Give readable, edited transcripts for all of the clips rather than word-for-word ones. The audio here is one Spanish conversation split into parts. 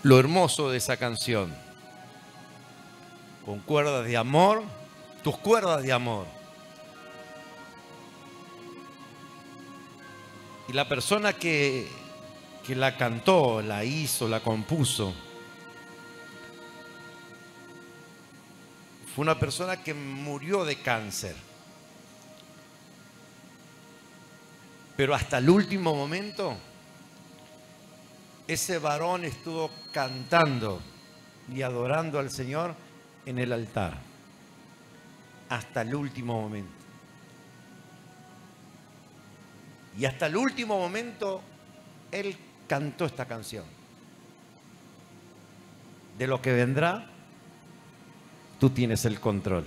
lo hermoso de esa canción. Con cuerdas de amor, tus cuerdas de amor. Y la persona que la cantó, la hizo, la compuso, fue una persona que murió de cáncer. Pero hasta el último momento, ese varón estuvo cantando y adorando al Señor en el altar. Hasta el último momento. Y hasta el último momento, él cantó esta canción. De lo que vendrá, tú tienes el control.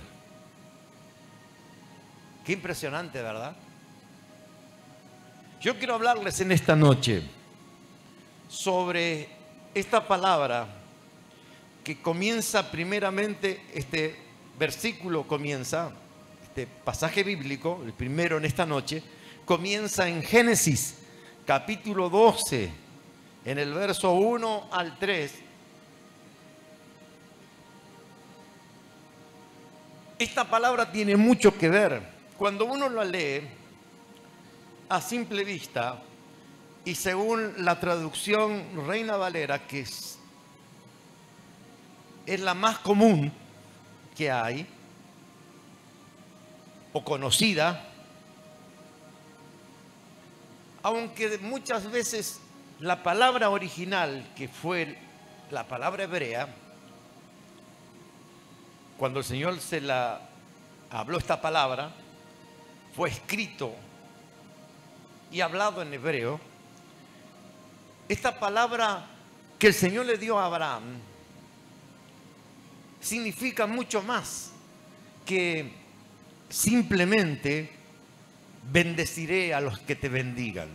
Qué impresionante, ¿verdad? Yo quiero hablarles en esta noche sobre esta palabra que comienza primeramente, este versículo comienza, este pasaje bíblico, el primero en esta noche, comienza en Génesis, capítulo 12, en el verso 1 al 3. Esta palabra tiene mucho que ver. Cuando uno la lee a simple vista y según la traducción Reina Valera, que es la más común que hay o conocida, aunque muchas veces la palabra original, que fue la palabra hebrea, cuando el Señor se la habló esta palabra, fue escrito y hablado en hebreo. Esta palabra que el Señor le dio a Abraham significa mucho más que simplemente bendeciré a los que te bendigan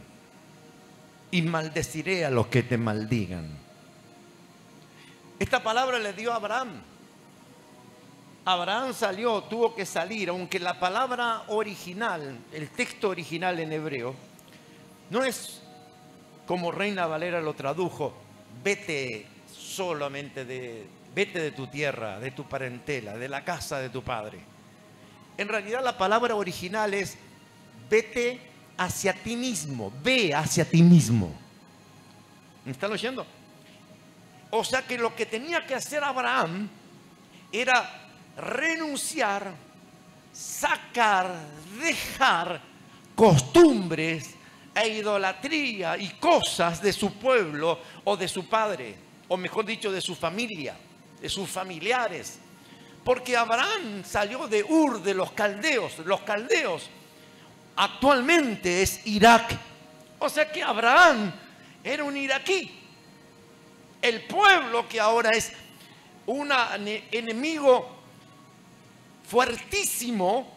y maldeciré a los que te maldigan. Esta palabra le dio a Abraham. Abraham salió, tuvo que salir, aunque la palabra original, el texto original en hebreo, no es como Reina Valera lo tradujo, vete solamente vete de tu tierra, de tu parentela, de la casa de tu padre. En realidad la palabra original es vete hacia ti mismo, ve hacia ti mismo. ¿Me están oyendo? O sea que lo que tenía que hacer Abraham era renunciar, sacar, dejar costumbres e idolatría y cosas de su pueblo o de su padre, o mejor dicho, de su familia, de sus familiares. Porque Abraham salió de Ur de los caldeos. Los caldeos actualmente es Irak. O sea que Abraham era un iraquí. El pueblo que ahora es un enemigo fuertísimo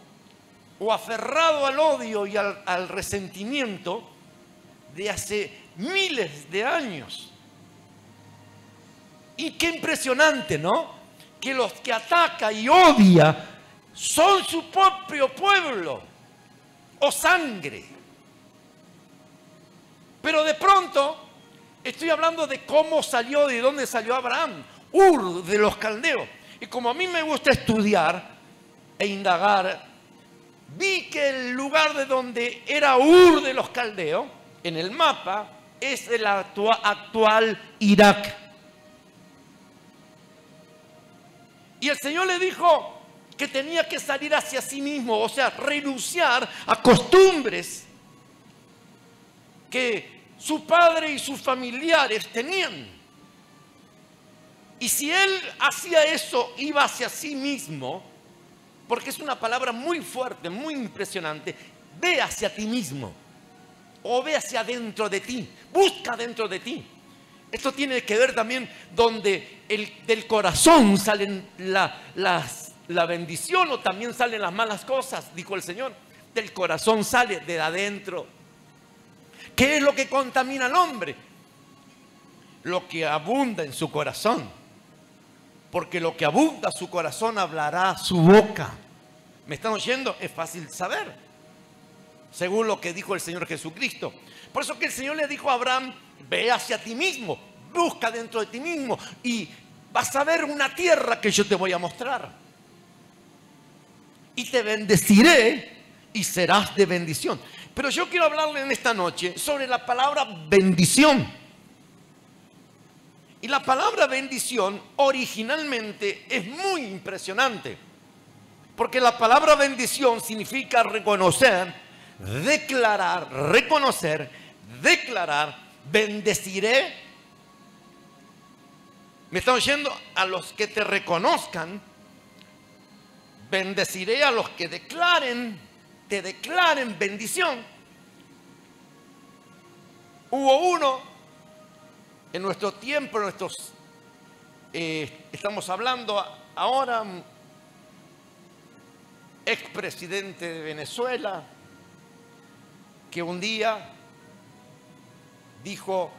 o aferrado al odio y al resentimiento de hace miles de años. Y qué impresionante, ¿no? Que los que ataca y odia son su propio pueblo o sangre. Pero de pronto estoy hablando de cómo salió, de dónde salió Abraham, Ur de los caldeos. Y como a mí me gusta estudiar e indagar, vi que el lugar de donde era Ur de los caldeos, en el mapa, es el actual Irak. Y el Señor le dijo que tenía que salir hacia sí mismo, o sea, renunciar a costumbres que su padre y sus familiares tenían. Y si él hacía eso, iba hacia sí mismo, porque es una palabra muy fuerte, muy impresionante, ve hacia ti mismo, o ve hacia dentro de ti, busca dentro de ti. Esto tiene que ver también donde del corazón salen la bendición o también salen las malas cosas, dijo el Señor. Del corazón sale, de adentro. ¿Qué es lo que contamina al hombre? Lo que abunda en su corazón. Porque lo que abunda su corazón hablará su boca. ¿Me están oyendo? Es fácil saber, según lo que dijo el Señor Jesucristo. Por eso que el Señor le dijo a Abraham, ve hacia ti mismo, busca dentro de ti mismo y vas a ver una tierra que yo te voy a mostrar. Y te bendeciré y serás de bendición. Pero yo quiero hablarle en esta noche sobre la palabra bendición. Y la palabra bendición originalmente es muy impresionante. Porque la palabra bendición significa reconocer, declarar, reconocer, declarar, bendeciré. ¿Me están oyendo? A los que te reconozcan, bendeciré a los que te declaren bendición. Hubo uno en nuestro tiempo, estamos hablando ahora, expresidente de Venezuela, que un día dijo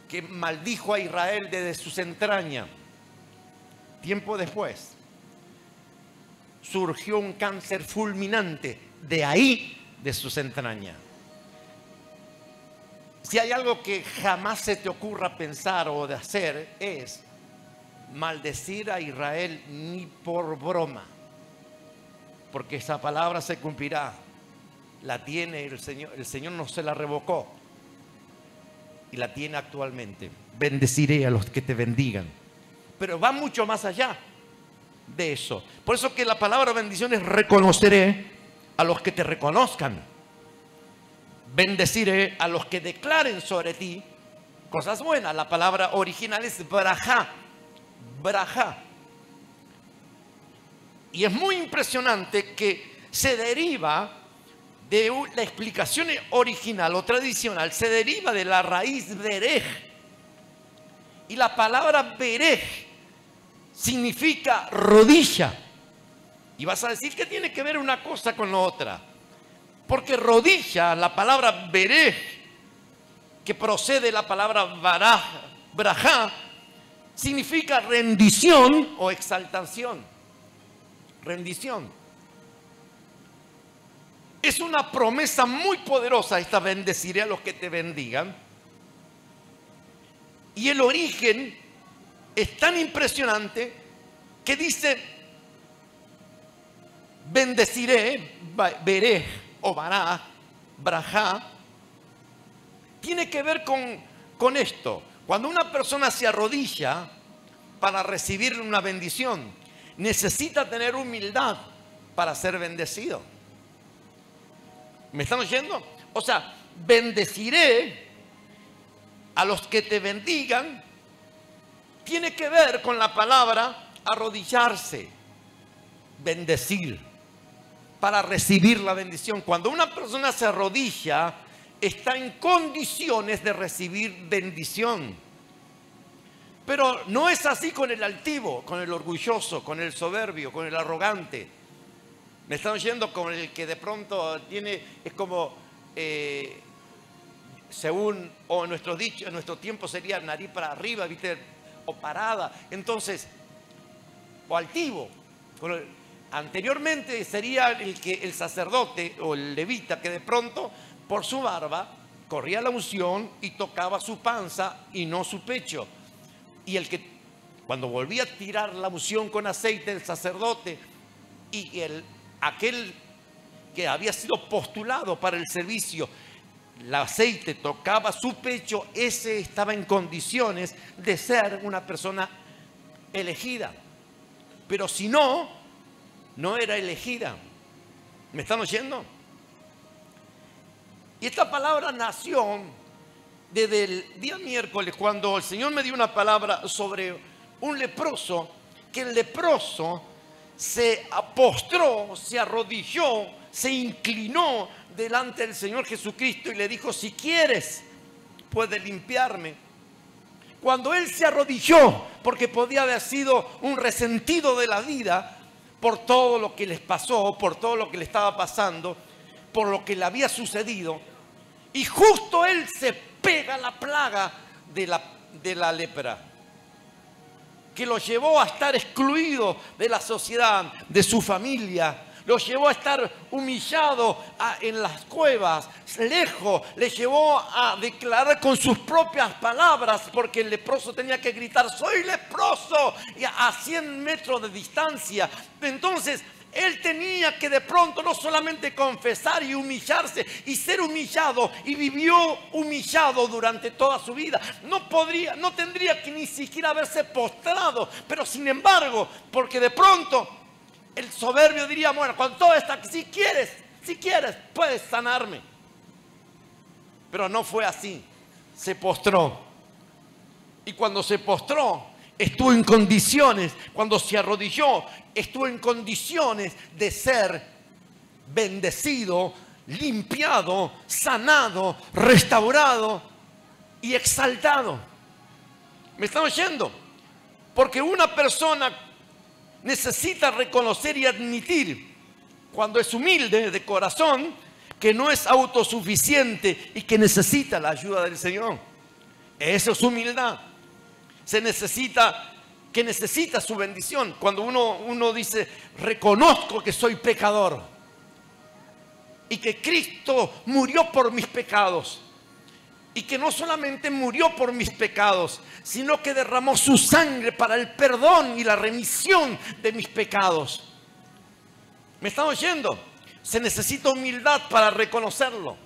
que maldijo a Israel desde sus entrañas. Tiempo después surgió un cáncer fulminante de ahí, de sus entrañas. Si hay algo que jamás se te ocurra pensar o de hacer, es maldecir a Israel ni por broma, porque esa palabra se cumplirá. La tiene el Señor no se la revocó y la tiene actualmente. Bendeciré a los que te bendigan. Pero va mucho más allá de eso. Por eso que la palabra bendición es reconoceré a los que te reconozcan. Bendeciré a los que declaren sobre ti cosas buenas. La palabra original es brajá. Brajá. Y es muy impresionante que se deriva de la explicación original o tradicional, se deriva de la raíz berej. Y la palabra berej significa rodilla. Y vas a decir que tiene que ver una cosa con la otra. Porque rodilla, la palabra berej, que procede de la palabra brajá, significa rendición o exaltación. Rendición. Es una promesa muy poderosa esta: bendeciré a los que te bendigan. Y el origen es tan impresionante que dice bendeciré, berej o baraj, brajá, tiene que ver con esto. Cuando una persona se arrodilla para recibir una bendición, necesita tener humildad para ser bendecido. ¿Me están oyendo? O sea, bendeciré a los que te bendigan tiene que ver con la palabra arrodillarse, bendecir, para recibir la bendición. Cuando una persona se arrodilla, está en condiciones de recibir bendición. Pero no es así con el altivo, con el orgulloso, con el soberbio, con el arrogante. ¿Me están oyendo? Con el que de pronto tiene, es como, según, o en nuestro dicho, en nuestro tiempo sería nariz para arriba, ¿viste? O parada. Entonces, o altivo. Anteriormente sería el sacerdote o el levita que de pronto, por su barba, corría la unción y tocaba su panza y no su pecho. Y el que, cuando volvía a tirar la unción con aceite, el sacerdote y aquel que había sido postulado para el servicio, el aceite tocaba su pecho, ese estaba en condiciones de ser una persona elegida. Pero si no, no era elegida. ¿Me están oyendo? Y esta palabra nació desde el día miércoles, cuando el Señor me dio una palabra sobre un leproso, que el leproso se postró, se arrodilló, se inclinó delante del Señor Jesucristo y le dijo: si quieres, puedes limpiarme. Cuando él se arrodilló, porque podía haber sido un resentido de la vida por todo lo que les pasó, por todo lo que le estaba pasando, por lo que le había sucedido, y justo él se pega la plaga de la lepra, que lo llevó a estar excluido de la sociedad, de su familia, lo llevó a estar humillado en las cuevas, lejos, le llevó a declarar con sus propias palabras, porque el leproso tenía que gritar, soy leproso, y a 100 metros de distancia. Entonces, él tenía que de pronto no solamente confesar y humillarse y ser humillado, y vivió humillado durante toda su vida. No tendría que ni siquiera haberse postrado, pero sin embargo, porque de pronto el soberbio diría, bueno, con todo esto, si quieres, puedes sanarme. Pero no fue así, se postró. Y cuando se postró, estuvo en condiciones, cuando se arrodilló, estuvo en condiciones de ser bendecido, limpiado, sanado, restaurado y exaltado. ¿Me están oyendo? Porque una persona necesita reconocer y admitir, cuando es humilde de corazón, que no es autosuficiente y que necesita la ayuda del Señor. Eso es humildad. Que necesita su bendición. Cuando uno dice, reconozco que soy pecador y que Cristo murió por mis pecados, y que no solamente murió por mis pecados, sino que derramó su sangre para el perdón y la remisión de mis pecados. ¿Me están oyendo? Se necesita humildad para reconocerlo.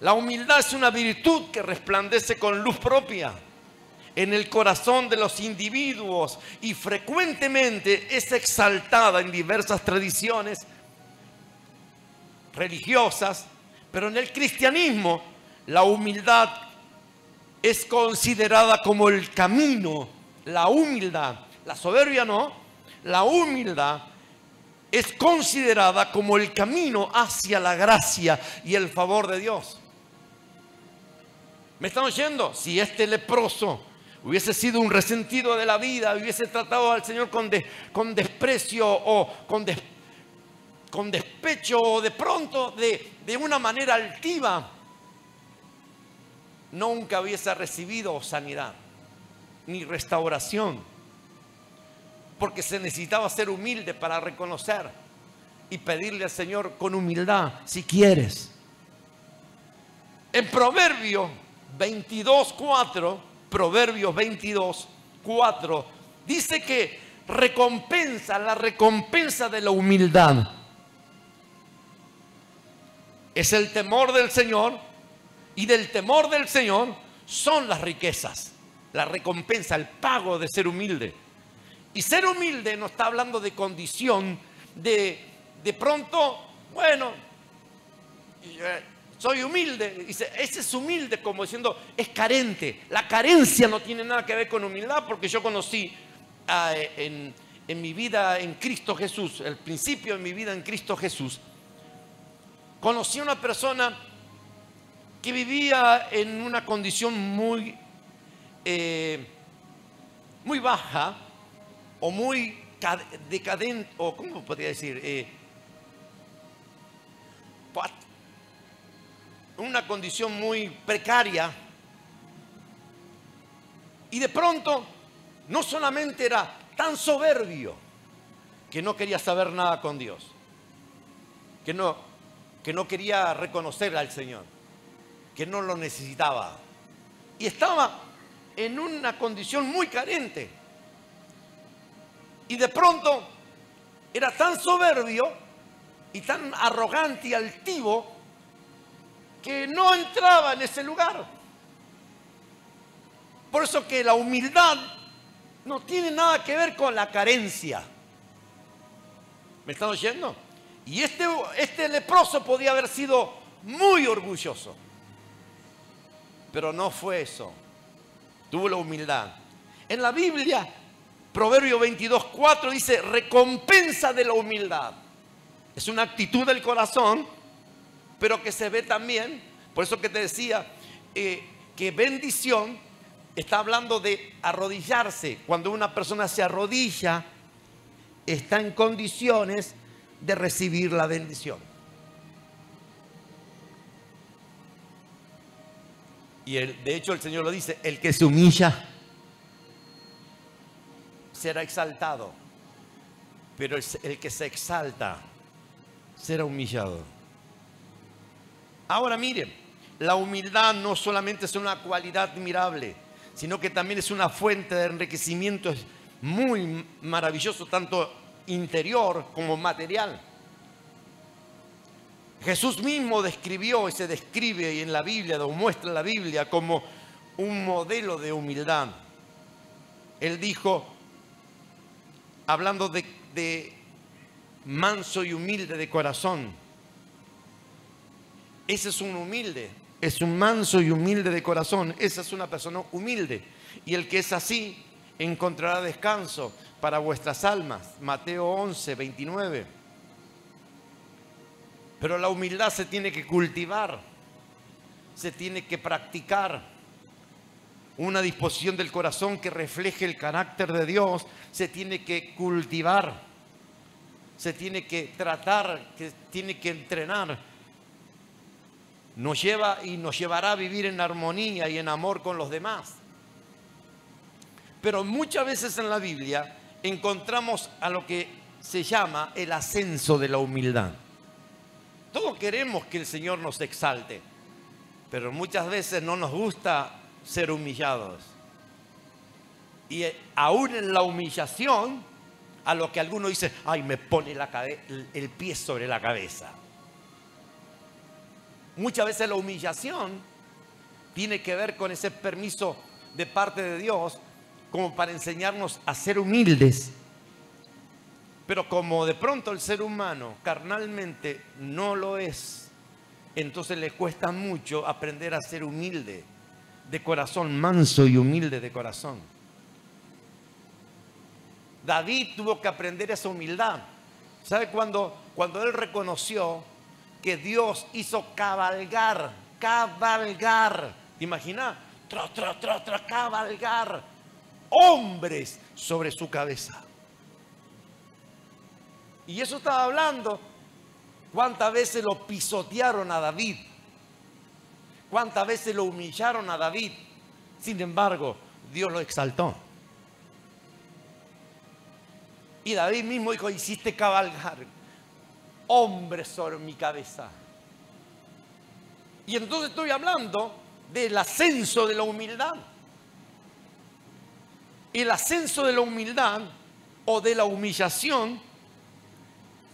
La humildad es una virtud que resplandece con luz propia en el corazón de los individuos y frecuentemente es exaltada en diversas tradiciones religiosas, pero en el cristianismo la humildad es considerada como el camino. La humildad, la soberbia no, la humildad es considerada como el camino hacia la gracia y el favor de Dios. ¿Me están oyendo? Si este leproso hubiese sido un resentido de la vida, hubiese tratado al Señor con desprecio o con despecho, o de pronto de una manera altiva, nunca hubiese recibido sanidad ni restauración, porque se necesitaba ser humilde para reconocer y pedirle al Señor con humildad, si quieres. En Proverbios 22:4 dice que la recompensa de la humildad es el temor del Señor, y del temor del Señor son las riquezas, la recompensa, el pago de ser humilde. Y ser humilde no está hablando de condición de pronto, bueno, soy humilde. Dice, ese es humilde como diciendo, es carente. La carencia no tiene nada que ver con humildad, porque yo conocí en mi vida en Cristo Jesús, el principio de mi vida en Cristo Jesús, conocí a una persona que vivía en una condición muy baja, o muy decadente, o ¿cómo podría decir? Una condición muy precaria. Y de pronto, no solamente era tan soberbio que no quería saber nada con Dios, que no quería reconocer al Señor, que no lo necesitaba, y estaba en una condición muy carente, y de pronto era tan soberbio y tan arrogante y altivo que no entraba en ese lugar. Por eso que la humildad no tiene nada que ver con la carencia. ¿Me están oyendo? Y este leproso podía haber sido muy orgulloso, pero no fue eso. Tuvo la humildad. En la Biblia, Proverbio 22:4 dice, recompensa de la humildad. Es una actitud del corazón, pero que se ve también. Por eso que te decía que bendición está hablando de arrodillarse. Cuando una persona se arrodilla, está en condiciones de recibir la bendición. Y de hecho el Señor lo dice, el que se humilla será exaltado. pero el que se exalta será humillado. Ahora miren, la humildad no solamente es una cualidad admirable, sino que también es una fuente de enriquecimiento muy maravilloso, tanto interior como material. Jesús mismo describió y se describe en la Biblia, lo muestra la Biblia como un modelo de humildad. Él dijo, hablando de manso y humilde de corazón, ese es un humilde, es un manso y humilde de corazón, esa es una persona humilde. Y el que es así encontrará descanso para vuestras almas. Mateo 11, 29. Pero la humildad se tiene que cultivar, se tiene que practicar. Una disposición del corazón que refleje el carácter de Dios se tiene que cultivar, se tiene que tratar, que tiene que entrenar. Nos lleva y nos llevará a vivir en armonía y en amor con los demás. Pero muchas veces en la Biblia encontramos a lo que se llama el ascenso de la humildad. Todos queremos que el Señor nos exalte, pero muchas veces no nos gusta ser humillados. Y aún en la humillación, a lo que algunos dicen, ay, me pone el pie sobre la cabeza. Muchas veces la humillación tiene que ver con ese permiso de parte de Dios como para enseñarnos a ser humildes. Pero como de pronto el ser humano carnalmente no lo es, entonces le cuesta mucho aprender a ser humilde de corazón, manso y humilde de corazón. David tuvo que aprender esa humildad. ¿Sabe cuando él reconoció que Dios hizo cabalgar? ¿Te imaginas? Cabalgar hombres sobre su cabeza. Y eso estaba hablando cuántas veces lo pisotearon a David, cuántas veces lo humillaron a David. Sin embargo, Dios lo exaltó. Y David mismo dijo, hiciste cabalgar hombres sobre mi cabeza. Y entonces estoy hablando del ascenso de la humildad. El ascenso de la humildad o de la humillación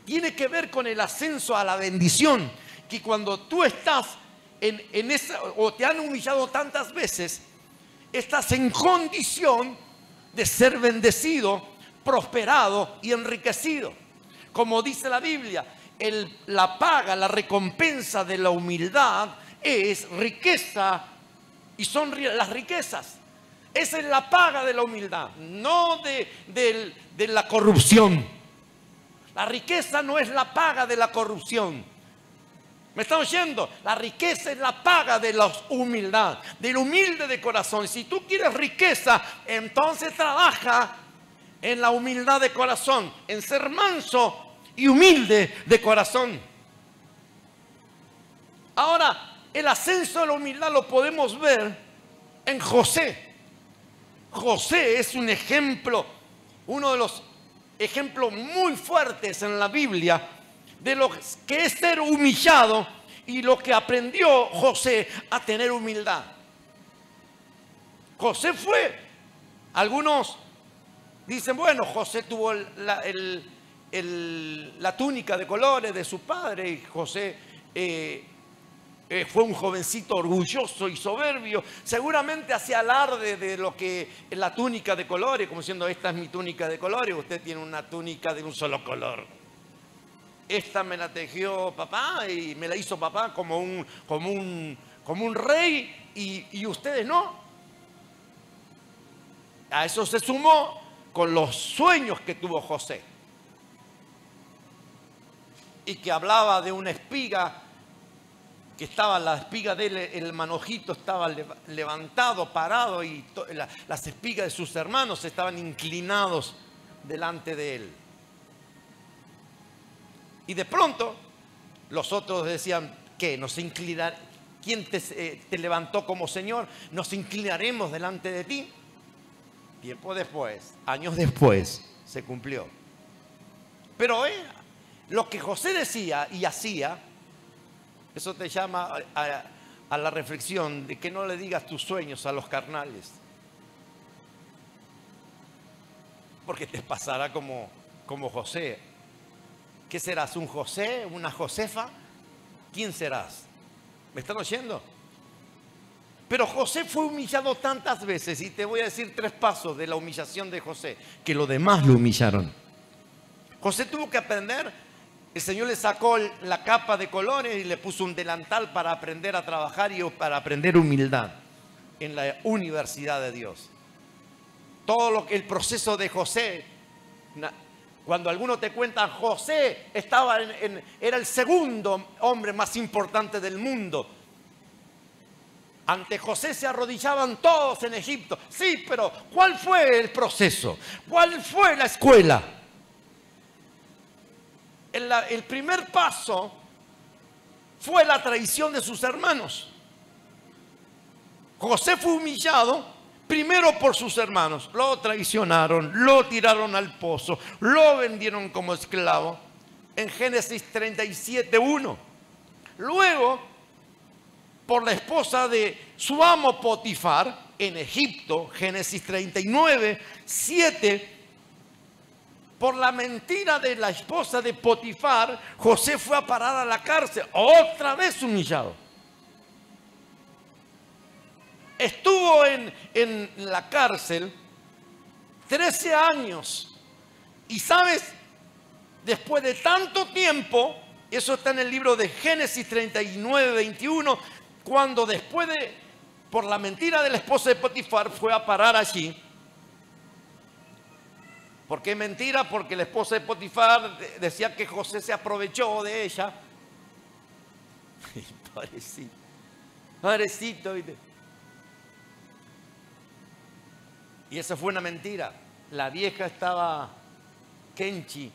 tiene que ver con el ascenso a la bendición, que cuando tú estás en esa, o te han humillado tantas veces, estás en condición de ser bendecido, prosperado y enriquecido. Como dice la Biblia, la paga, la recompensa de la humildad es riqueza, y son las riquezas. Esa es la paga de la humildad, no de la corrupción. La riqueza no es la paga de la corrupción. ¿Me está oyendo? La riqueza es la paga de la humildad, del humilde de corazón. Si tú quieres riqueza, entonces trabaja en la humildad de corazón, en ser manso y humilde de corazón. Ahora, el ascenso de la humildad lo podemos ver en José. José es un ejemplo, uno de los ejemplos muy fuertes en la Biblia de lo que es ser humillado y lo que aprendió José a tener humildad. José fue, algunos dicen, bueno, José tuvo la túnica de colores de su padre y José fue un jovencito orgulloso y soberbio. Seguramente hacía alarde de lo que la túnica de colores, como diciendo, esta es mi túnica de colores, usted tiene una túnica de un solo color. Esta me la tejió papá y me la hizo papá como un rey y ustedes no. A eso se sumó con los sueños que tuvo José. Y que hablaba de una espiga, que estaba la espiga de él, el manojito estaba levantado, parado, y las espigas de sus hermanos estaban inclinados delante de él. Y de pronto los otros decían, ¿qué? ¿Quién te levantó como Señor? ¿Nos inclinaremos delante de ti? Tiempo después, años después, se cumplió. Pero lo que José decía y hacía, eso te llama a la reflexión de que no le digas tus sueños a los carnales. Porque te pasará como José. ¿Qué serás? ¿Un José? ¿Una Josefa? ¿Quién serás? ¿Me están oyendo? Pero José fue humillado tantas veces, y te voy a decir 3 pasos de la humillación de José, que los demás lo humillaron. José tuvo que aprender, el Señor le sacó la capa de colores y le puso un delantal para aprender a trabajar y para aprender humildad en la universidad de Dios. Todo el proceso de José, cuando algunos te cuentan, José era el segundo hombre más importante del mundo. Ante José se arrodillaban todos en Egipto. Sí, pero ¿cuál fue el proceso? ¿Cuál fue la escuela? El primer paso fue la traición de sus hermanos. José fue humillado primero por sus hermanos. Lo traicionaron, lo tiraron al pozo, lo vendieron como esclavo. En Génesis 37:1. Luego, por la esposa de su amo Potifar en Egipto, Génesis 39:7, por la mentira de la esposa de Potifar, José fue a parar a la cárcel, otra vez humillado. Estuvo en la cárcel 13 años. Y sabes, después de tanto tiempo, eso está en el libro de Génesis 39:21, cuando por la mentira de la esposa de Potifar fue a parar allí. ¿Por qué mentira? Porque la esposa de Potifar decía que José se aprovechó de ella. Pobrecito, pobrecito. Y esa fue una mentira. La vieja estaba kenchi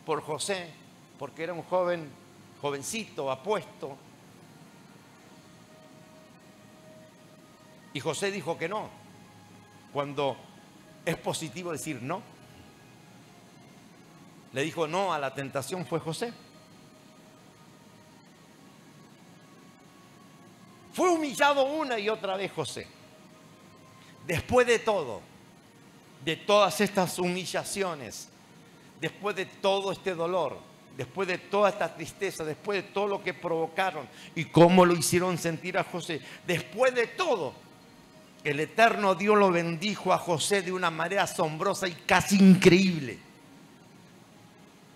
por José, porque era un jovencito, apuesto. Y José dijo que no, cuando es positivo decir no. Le dijo no a la tentación, fue José. Fue humillado una y otra vez José. Después de todo, de todas estas humillaciones, después de todo este dolor, después de toda esta tristeza, después de todo lo que provocaron y cómo lo hicieron sentir a José, después de todo, el eterno Dios lo bendijo a José de una manera asombrosa y casi increíble.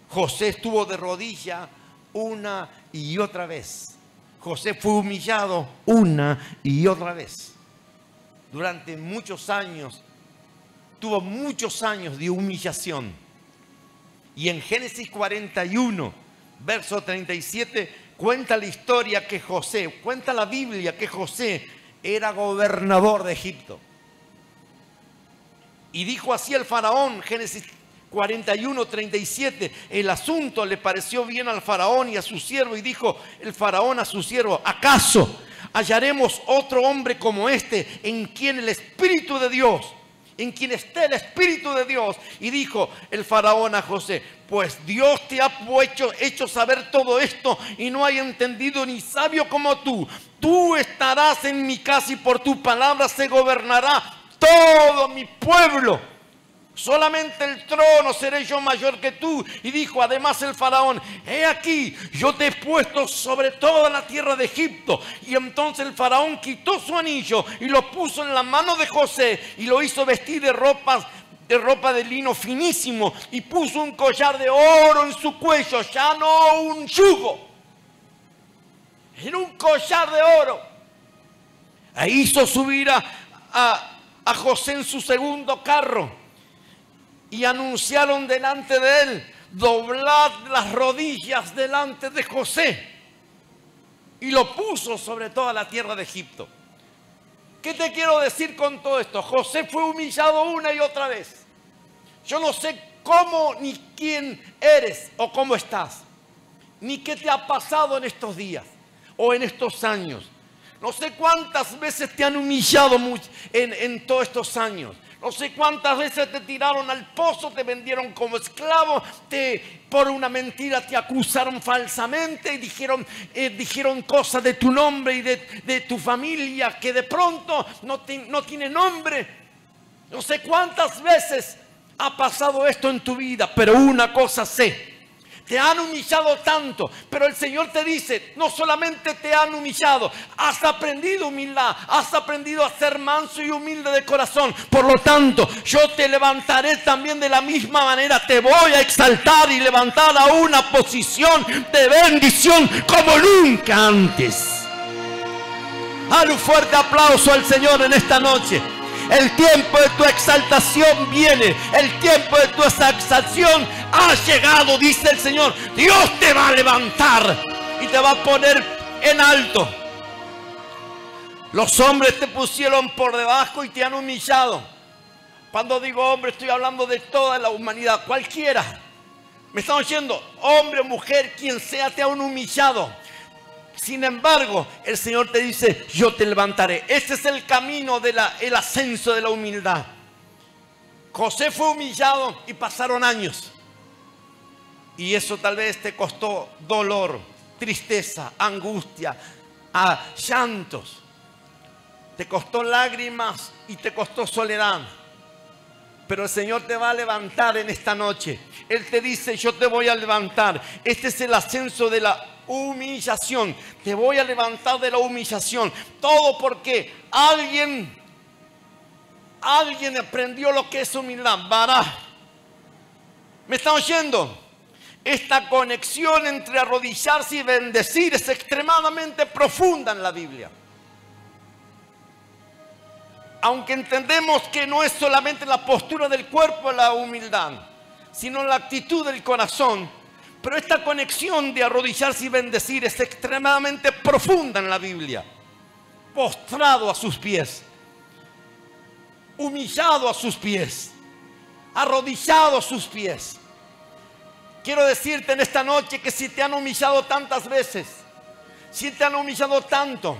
José estuvo de rodilla una y otra vez. José fue humillado una y otra vez. Durante muchos años, tuvo muchos años de humillación. Y en Génesis 41, verso 37, cuenta la historia que José, cuenta la Biblia que José era gobernador de Egipto. Y dijo así el faraón, Génesis 41:37, el asunto le pareció bien al faraón y a su siervo, y dijo el faraón a su siervo: ¿acaso hallaremos otro hombre como este, en quien el Espíritu de Dios, en quien esté el Espíritu de Dios? Y dijo el faraón a José: pues Dios te ha hecho saber todo esto, y no hay entendido ni sabio como tú. Tú estarás en mi casa, y por tu palabra se gobernará todo mi pueblo. Solamente el trono seré yo mayor que tú. Y dijo además el faraón: he aquí, yo te he puesto sobre toda la tierra de Egipto. Y entonces el faraón quitó su anillo y lo puso en la mano de José, y lo hizo vestir de ropa de lino finísimo, y puso un collar de oro en su cuello, ya no un yugo, era un collar de oro. E hizo subir a José en su segundo carro, y anunciaron delante de él: doblad las rodillas delante de José. Y lo puso sobre toda la tierra de Egipto. ¿Qué te quiero decir con todo esto? José fue humillado una y otra vez. Yo no sé cómo ni quién eres o cómo estás, ni qué te ha pasado en estos días o en estos años. No sé cuántas veces te han humillado en todos estos años. No sé cuántas veces te tiraron al pozo, te vendieron como esclavo, por una mentira te acusaron falsamente y dijeron cosas de tu nombre y de tu familia que de pronto no tiene nombre. No sé cuántas veces ha pasado esto en tu vida, pero una cosa sé. Te han humillado tanto, pero el Señor te dice, no solamente te han humillado, has aprendido humildad, has aprendido a ser manso y humilde de corazón. Por lo tanto, yo te levantaré también de la misma manera, te voy a exaltar y levantar a una posición de bendición como nunca antes. Dale un fuerte aplauso al Señor en esta noche. El tiempo de tu exaltación viene. El tiempo de tu exaltación ha llegado, dice el Señor. Dios te va a levantar y te va a poner en alto. Los hombres te pusieron por debajo y te han humillado. Cuando digo hombre, estoy hablando de toda la humanidad, cualquiera. ¿Me están oyendo? Hombre o mujer, quien sea, te han humillado. Sin embargo, el Señor te dice, yo te levantaré. Ese es el camino el ascenso de la humildad. José fue humillado y pasaron años. Y eso tal vez te costó dolor, tristeza, angustia, llantos. Te costó lágrimas y te costó soledad. Pero el Señor te va a levantar en esta noche. Él te dice, yo te voy a levantar. Este es el ascenso de la humillación. Te voy a levantar de la humillación. Todo porque alguien aprendió lo que es humildad. Bará. ¿Me están oyendo? Esta conexión entre arrodillarse y bendecir es extremadamente profunda en la Biblia. Aunque entendemos que no es solamente la postura del cuerpo la humildad, sino la actitud del corazón. Pero esta conexión de arrodillarse y bendecir es extremadamente profunda en la Biblia. Postrado a sus pies, humillado a sus pies, arrodillado a sus pies. Quiero decirte en esta noche que si te han humillado tantas veces, si te han humillado tanto,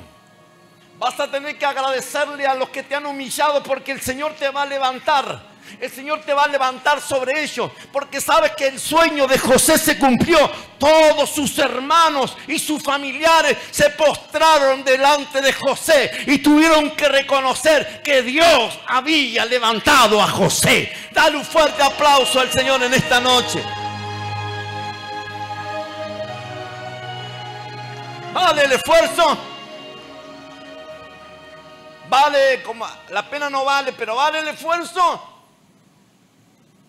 vas a tener que agradecerle a los que te han humillado, porque el Señor te va a levantar. El Señor te va a levantar sobre ellos, porque sabes que el sueño de José se cumplió. Todos sus hermanos y sus familiares se postraron delante de José y tuvieron que reconocer que Dios había levantado a José. Dale un fuerte aplauso al Señor en esta noche. ¿Vale el esfuerzo? Vale, como la pena no vale, pero ¿vale el esfuerzo?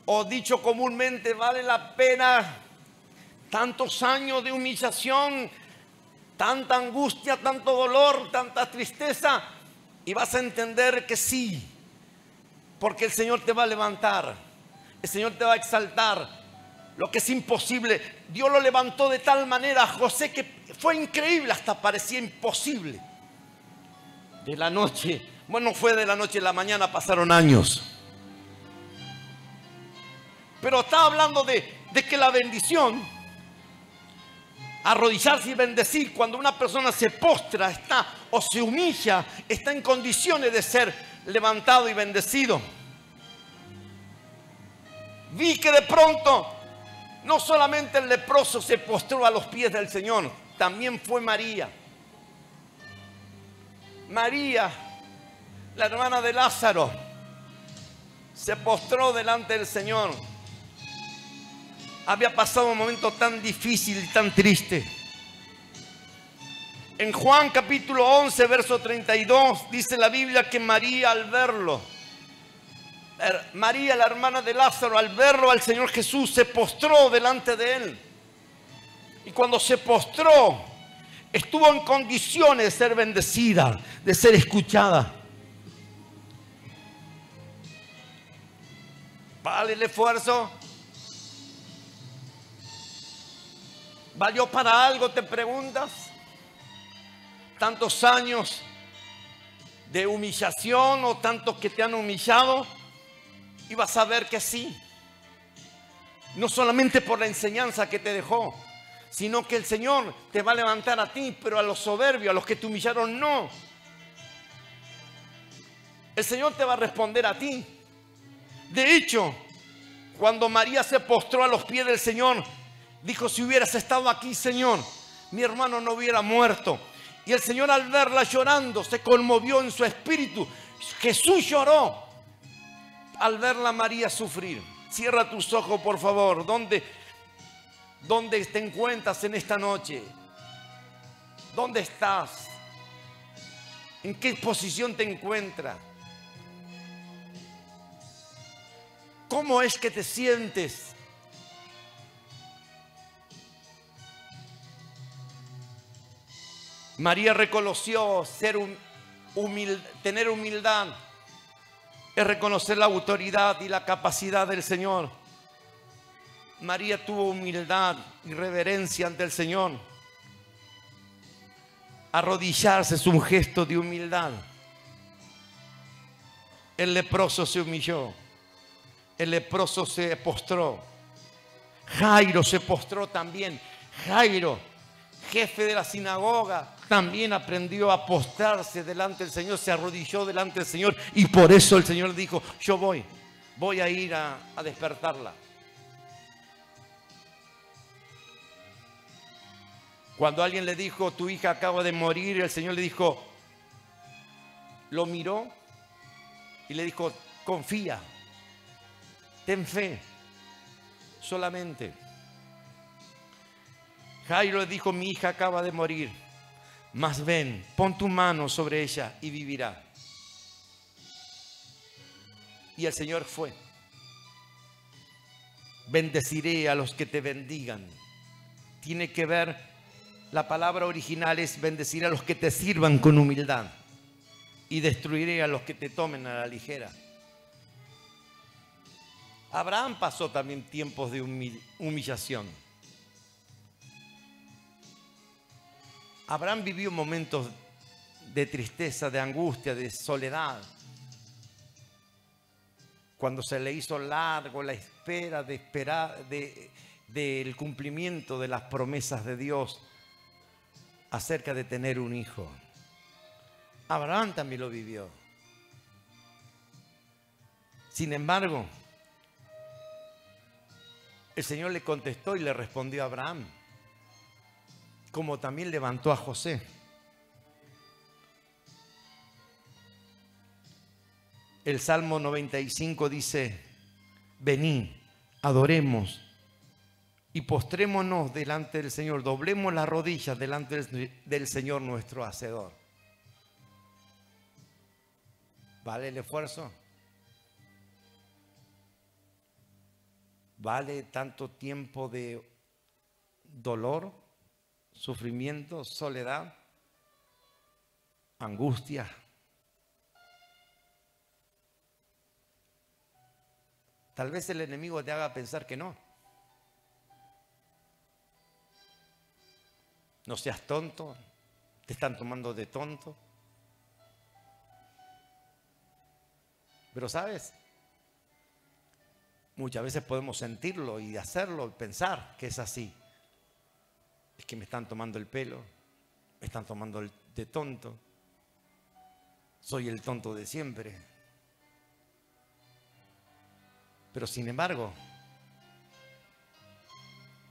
O dicho comúnmente, ¿vale la pena tantos años de humillación, tanta angustia, tanto dolor, tanta tristeza? Y vas a entender que sí, porque el Señor te va a levantar, el Señor te va a exaltar. Lo que es imposible, Dios lo levantó de tal manera a José que fue increíble, hasta parecía imposible. De la noche, bueno, fue de la noche a la mañana, pasaron años. Pero está hablando de que la bendición, arrodillarse y bendecir, cuando una persona se postra, o se humilla, está en condiciones de ser levantado y bendecido. Vi que de pronto, no solamente el leproso se postró a los pies del Señor, también fue María. María, la hermana de Lázaro, se postró delante del Señor. Había pasado un momento tan difícil y tan triste. En Juan capítulo 11, verso 32, dice la Biblia que María al verlo, María la hermana de Lázaro, al verlo al Señor Jesús, se postró delante de él. Y cuando se postró, estuvo en condiciones de ser bendecida, de ser escuchada. ¿Vale el esfuerzo? ¿Valió para algo, te preguntas? Tantos años de humillación o tantos que te han humillado, y vas a ver que sí. No solamente por la enseñanza que te dejó, sino que el Señor te va a levantar a ti, pero a los soberbios, a los que te humillaron, no. El Señor te va a responder a ti. De hecho, cuando María se postró a los pies del Señor, dijo: si hubieras estado aquí, Señor, mi hermano no hubiera muerto. Y el Señor, al verla llorando, se conmovió en su espíritu. Jesús lloró al verla a María sufrir. Cierra tus ojos, por favor. ¿Dónde te encuentras en esta noche? ¿Dónde estás? ¿En qué posición te encuentras? ¿Cómo es que te sientes? María reconoció tener humildad, es reconocer la autoridad y la capacidad del Señor. María tuvo humildad y reverencia ante el Señor. Arrodillarse es un gesto de humildad. El leproso se humilló. El leproso se postró. Jairo se postró también. Jairo, jefe de la sinagoga, también aprendió a postrarse delante del Señor, se arrodilló delante del Señor, y por eso el Señor dijo: yo voy a ir a despertarla. Cuando alguien le dijo: tu hija acaba de morir, el Señor le dijo, lo miró y le dijo: confía, ten fe, solamente. Jairo le dijo: mi hija acaba de morir, mas ven, pon tu mano sobre ella y vivirá. Y el Señor fue. Bendeciré a los que te bendigan. Tiene que ver, la palabra original es: bendeciré a los que te sirvan con humildad, y destruiré a los que te tomen a la ligera. Abraham pasó también tiempos de humillación. Abraham vivió momentos de tristeza, de angustia, de soledad. Cuando se le hizo largo la espera del cumplimiento de las promesas de Dios acerca de tener un hijo. Abraham también lo vivió. Sin embargo, el Señor le contestó y le respondió a Abraham, como también levantó a José. El Salmo 95 dice: venid, adoremos y postrémonos delante del Señor, doblemos las rodillas delante del Señor nuestro Hacedor. ¿Vale el esfuerzo? ¿Vale tanto tiempo de dolor, sufrimiento, soledad, angustia? Tal vez el enemigo te haga pensar que no. No seas tonto, te están tomando de tonto. Pero ¿sabes? Muchas veces podemos sentirlo y hacerlo y pensar que es así. Es que me están tomando el pelo, me están tomando de tonto, soy el tonto de siempre. Pero sin embargo,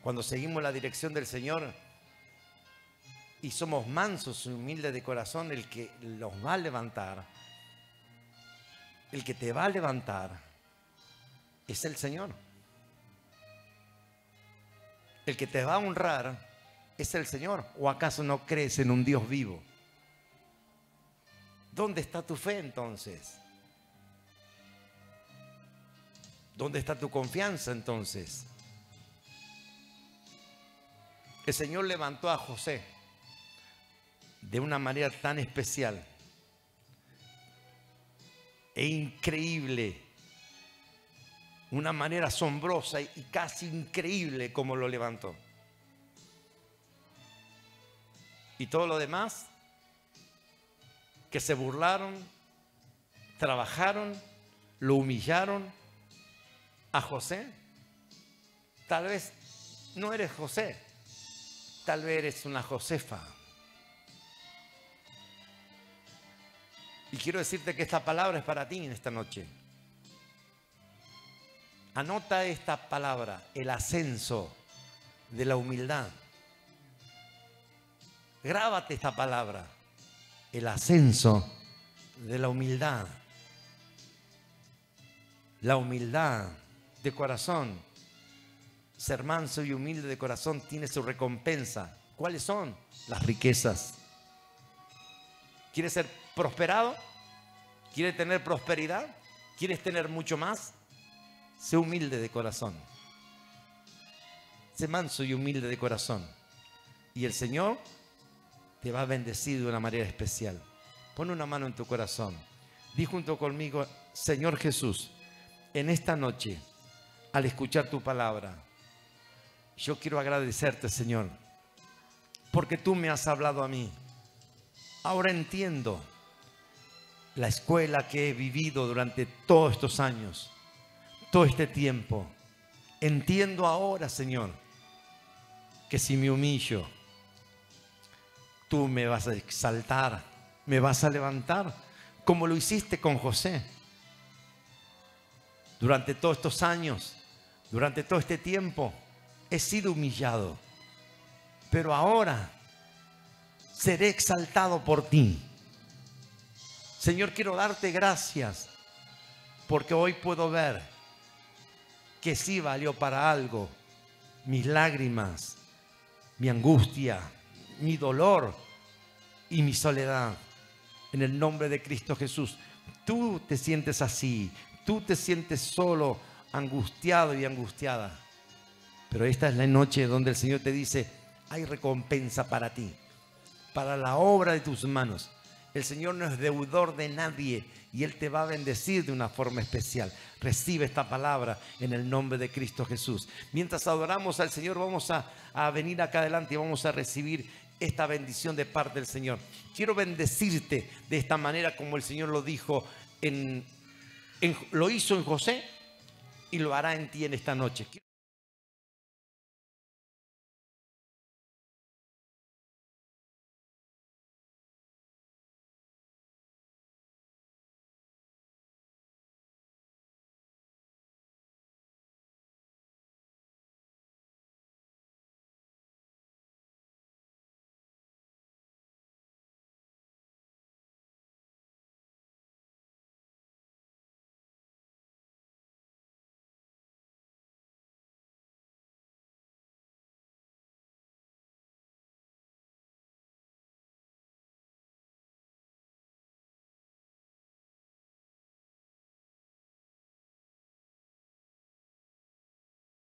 cuando seguimos la dirección del Señor y somos mansos y humildes de corazón, el que los va a levantar, el que te va a levantar, es el Señor. El que te va a honrar es el Señor. ¿O acaso no crees en un Dios vivo? ¿Dónde está tu fe entonces? ¿Dónde está tu confianza entonces? El Señor levantó a José de una manera tan especial e increíble, una manera asombrosa y casi increíble como lo levantó. Y todo lo demás, que se burlaron, trabajaron, lo humillaron a José. Tal vez no eres José, Tal vez eres una Josefa. Y quiero decirte que esta palabra es para ti en esta noche. Anota esta palabra, el ascenso de la humildad. Grábate esta palabra, el ascenso de la humildad. La humildad de corazón. Ser manso y humilde de corazón tiene su recompensa. ¿Cuáles son? Las riquezas. ¿Quieres ser prosperado? ¿Quieres tener prosperidad? ¿Quieres tener mucho más? Sé humilde de corazón. Sé manso y humilde de corazón. Y el Señor te va a bendecir de una manera especial. Pon una mano en tu corazón. Di junto conmigo: Señor Jesús, en esta noche, al escuchar tu palabra, yo quiero agradecerte, Señor, porque tú me has hablado a mí. Ahora entiendo la escuela que he vivido durante todos estos años, todo este tiempo. Entiendo ahora, Señor, que si me humillo, tú me vas a exaltar, me vas a levantar, como lo hiciste con José. Durante todos estos años, durante todo este tiempo, he sido humillado, pero ahora seré exaltado por ti. Señor, quiero darte gracias, porque hoy puedo ver que sí valió para algo mis lágrimas, mi angustia, mi dolor y mi soledad. En el nombre de Cristo Jesús, tú te sientes así, tú te sientes solo, angustiado y angustiada. Pero esta es la noche donde el Señor te dice: hay recompensa para ti, para la obra de tus manos. El Señor no es deudor de nadie y Él te va a bendecir de una forma especial. Recibe esta palabra en el nombre de Cristo Jesús. Mientras adoramos al Señor, vamos a venir acá adelante y vamos a recibir esta bendición de parte del Señor. Quiero bendecirte de esta manera como el Señor lo dijo, lo hizo en José y lo hará en ti en esta noche.